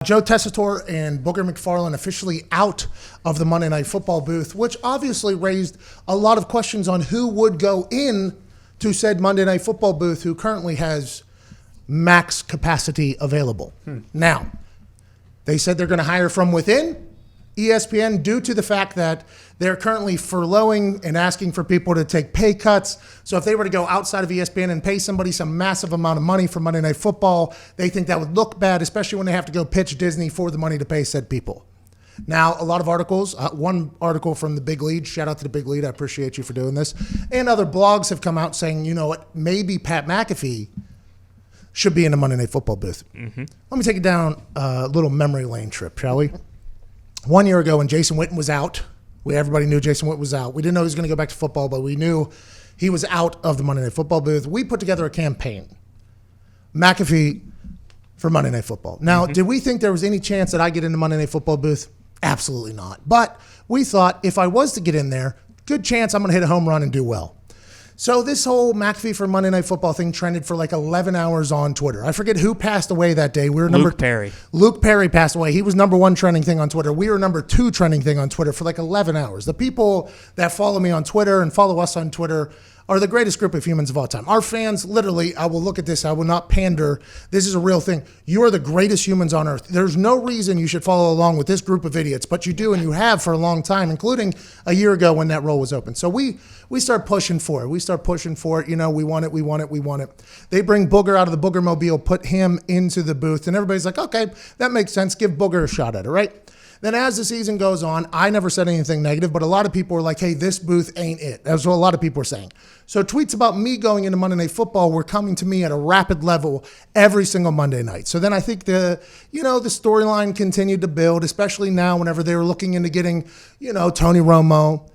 Joe Tessitore and Booger McFarland officially out of the Monday Night Football booth, which obviously raised a lot of questions on who would go in to said Monday Night Football booth who currently has max capacity available. Now, they said they're going to hire from within ESPN due to the fact that they're currently furloughing and asking for people to take pay cuts. So if they were to go outside of ESPN and pay somebody some massive amount of money for Monday Night Football, they think that would look bad, especially when they have to go pitch Disney for the money to pay said people. Now, a lot of articles, one article from the Big Lead, shout out to the Big Lead, I appreciate you for doing this, and other blogs have come out saying, you know what, maybe Pat McAfee should be in the Monday Night Football booth. Let me take it down a little memory lane trip, shall we? 1 year ago when Jason Witten was out, everybody knew Jason Witten was out. We didn't know he was going to go back to football, but we knew he was out of the Monday Night Football booth. We put together a campaign, McAfee for Monday Night Football. Now, did we think there was any chance that I get in the Monday Night Football booth? Absolutely not. But we thought if I was to get in there, good chance I'm going to hit a home run and do well. So this whole McAfee for Monday Night Football thing trended for like 11 hours on Twitter. I forget who passed away that day. Luke Perry. Luke Perry passed away. He was number one trending thing on Twitter. We were number two trending thing on Twitter for like 11 hours. The people that follow me on Twitter and follow us on Twitter are the greatest group of humans of all time. Our fans, literally, I will look at this. I will not pander. This is a real thing. You are the greatest humans on earth. There's no reason you should follow along with this group of idiots, but you do, and you have for a long time, including a year ago when that role was open. So we start pushing for it. We start pushing for it. You know, we want it, we want it, we want it. They bring Booger out of the Booger Mobile, put him into the booth, and everybody's like, okay, that makes sense. Give Booger a shot at it, right? Then as the season goes on, I never said anything negative, but a lot of people were like, hey, this booth ain't it. That's what a lot of people were saying. So tweets about me going into Monday Night Football were coming to me at a rapid level every single Monday night. So then I think the storyline continued to build, especially now whenever they were looking into getting, Tony Romo,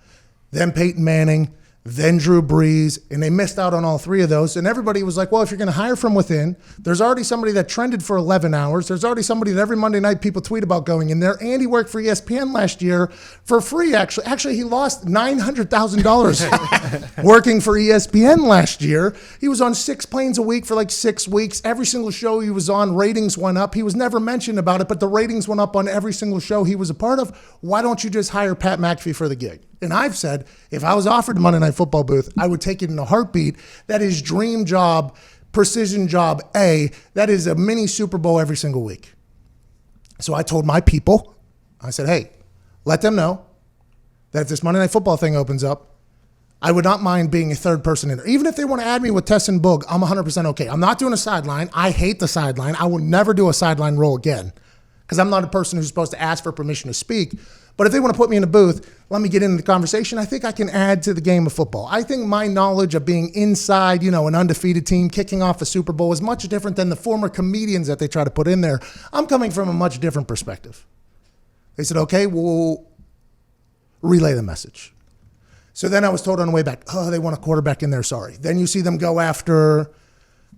then Peyton Manning, then Drew Brees, and they missed out on all three of those. And everybody was like, well, if you're going to hire from within, there's already somebody that trended for 11 hours. There's already somebody that every Monday night people tweet about going in there. And he worked for ESPN last year for free, actually. Actually, he lost $900,000 working for ESPN last year. He was on 6 planes a week for like 6 weeks. Every single show he was on, ratings went up. He was never mentioned about it, but the ratings went up on every single show he was a part of. Why don't you just hire Pat McAfee for the gig? And I've said, if I was offered the Monday Night Football booth, I would take it in a heartbeat. That is dream job, precision job A. That is a mini Super Bowl every single week. So I told my people, I said, hey, let them know that if this Monday Night Football thing opens up, I would not mind being a third person in there. Even if they want to add me with Tess and Boog, I'm 100% okay. I'm not doing a sideline. I hate the sideline. I will never do a sideline role again because I'm not a person who's supposed to ask for permission to speak. But if they want to put me in a booth, let me get into the conversation. I think I can add to the game of football. I think my knowledge of being inside, an undefeated team, kicking off a Super Bowl is much different than the former comedians that they try to put in there. I'm coming from a much different perspective. They said, okay, we'll relay the message. So then I was told on the way back, oh, they want a quarterback in there, sorry. Then you see them go after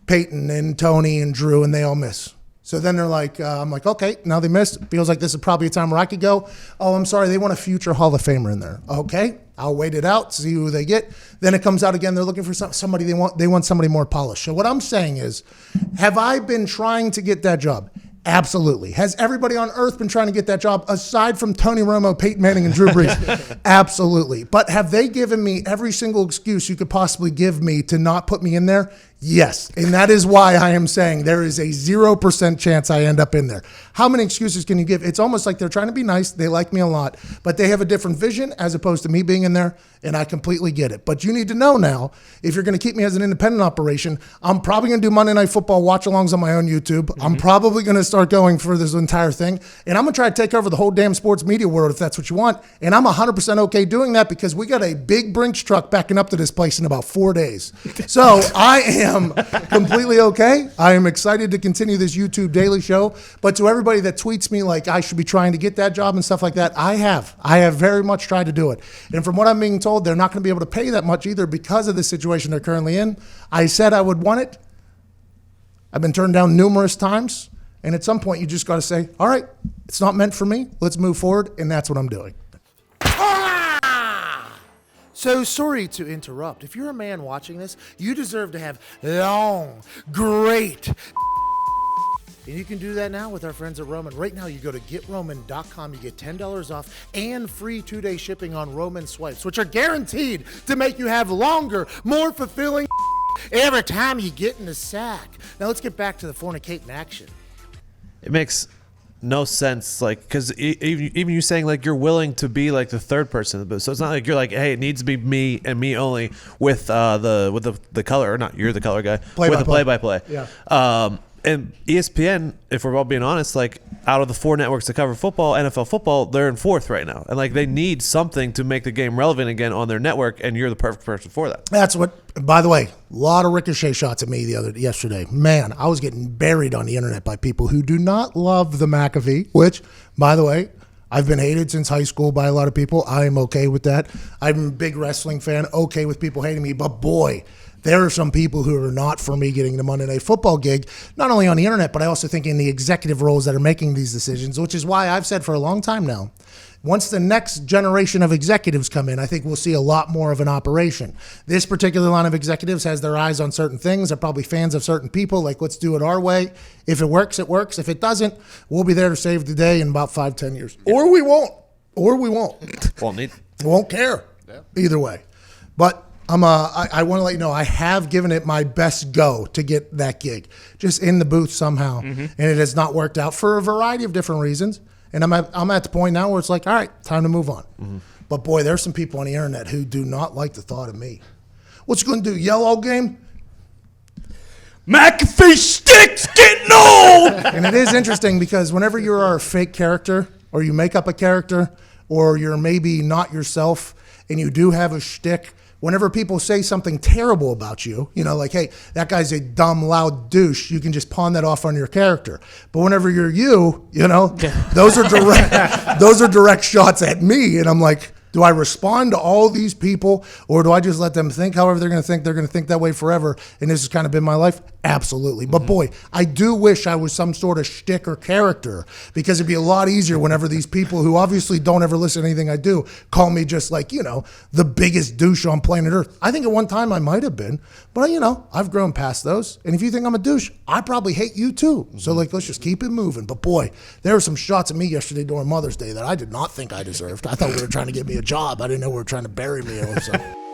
Peyton and Tony and Drew, and they all miss. So then they're like, I'm like, okay, now they missed. Feels like this is probably a time where I could go. Oh, I'm sorry, they want a future Hall of Famer in there. Okay, I'll wait it out, see who they get. Then it comes out again, they're looking for somebody, they want somebody more polished. So what I'm saying is, have I been trying to get that job? Absolutely. Has everybody on earth been trying to get that job aside from Tony Romo, Peyton Manning, and Drew Brees? Absolutely. But have they given me every single excuse you could possibly give me to not put me in there? Yes. And that is why I am saying there is a 0% chance I end up in there. How many excuses can you give? It's almost like they're trying to be nice. They like me a lot, but they have a different vision as opposed to me being in there, and I completely get it. But you need to know now, if you're going to keep me as an independent operation, I'm probably going to do Monday Night Football watch-alongs on my own YouTube. I'm probably going to start going for this entire thing, and I'm going to try to take over the whole damn sports media world if that's what you want, and I'm 100% okay doing that because we got a big Brinks truck backing up to this place in about 4 days. So I am completely okay. I am excited to continue this YouTube daily show. But to everybody that tweets me like I should be trying to get that job and stuff like that, I have very much tried to do it. And from what I'm being told, they're not going to be able to pay that much either because of the situation they're currently in. I said I would want it. I've been turned down numerous times. And at some point, you just got to say, all right, it's not meant for me. Let's move forward. And that's what I'm doing. So sorry to interrupt. If you're a man watching this, you deserve to have long, great And you can do that now with our friends at Roman. Right now, you go to GetRoman.com. You get $10 off and free 2-day shipping on Roman swipes, which are guaranteed to make you have longer, more fulfilling every time you get in the sack. Now, let's get back to the fornicating action. It makes no sense, like, because even you saying like you're willing to be like the third person, so it's not like you're like, hey, it needs to be me and me only with the color, or not, you're the color guy with the play-by-play. Yeah. And ESPN, if we're all being honest, like out of the 4 networks that cover football, NFL football, they're in 4th right now, and like they need something to make the game relevant again on their network, and you're the perfect person for that. That's what. By the way, a lot of ricochet shots at me yesterday. Man, I was getting buried on the internet by people who do not love the McAfee. Which, by the way, I've been hated since high school by a lot of people. I am okay with that. I'm a big wrestling fan. Okay with people hating me, but boy, there are some people who are not for me getting the Monday Night Football gig, not only on the internet, but I also think in the executive roles that are making these decisions, which is why I've said for a long time now, once the next generation of executives come in, I think we'll see a lot more of an operation. This particular line of executives has their eyes on certain things. They're probably fans of certain people, like, let's do it our way. If it works, it works. If it doesn't, we'll be there to save the day in about 5-10 years. Or we won't. Won't care. Yeah. Either way. But I want to let you know I have given it my best go to get that gig, just in the booth somehow, and it has not worked out for a variety of different reasons. And I'm at the point now where it's like, all right, time to move on. But boy, there's some people on the internet who do not like the thought of me. What's you going to do? Yell all game? McAfee sticks getting old. And it is interesting because whenever you are a fake character, or you make up a character, or you're maybe not yourself, and you do have a shtick, whenever people say something terrible about you, like, hey, that guy's a dumb, loud douche, you can just pawn that off on your character. But whenever you're those are direct shots at me. And I'm like, do I respond to all these people, or do I just let them think however they're going to think? They're going to think that way forever. And this has kind of been my life. Absolutely. But boy, I do wish I was some sort of shtick or character, because it'd be a lot easier whenever these people who obviously don't ever listen to anything I do call me just like, the biggest douche on planet Earth. I think at one time I might have been, but I've grown past those. And if you think I'm a douche, I probably hate you too. So let's just keep it moving. But boy, there were some shots at me yesterday during Mother's Day that I did not think I deserved. I thought we were trying to get me a job. I didn't know we were trying to bury me or something.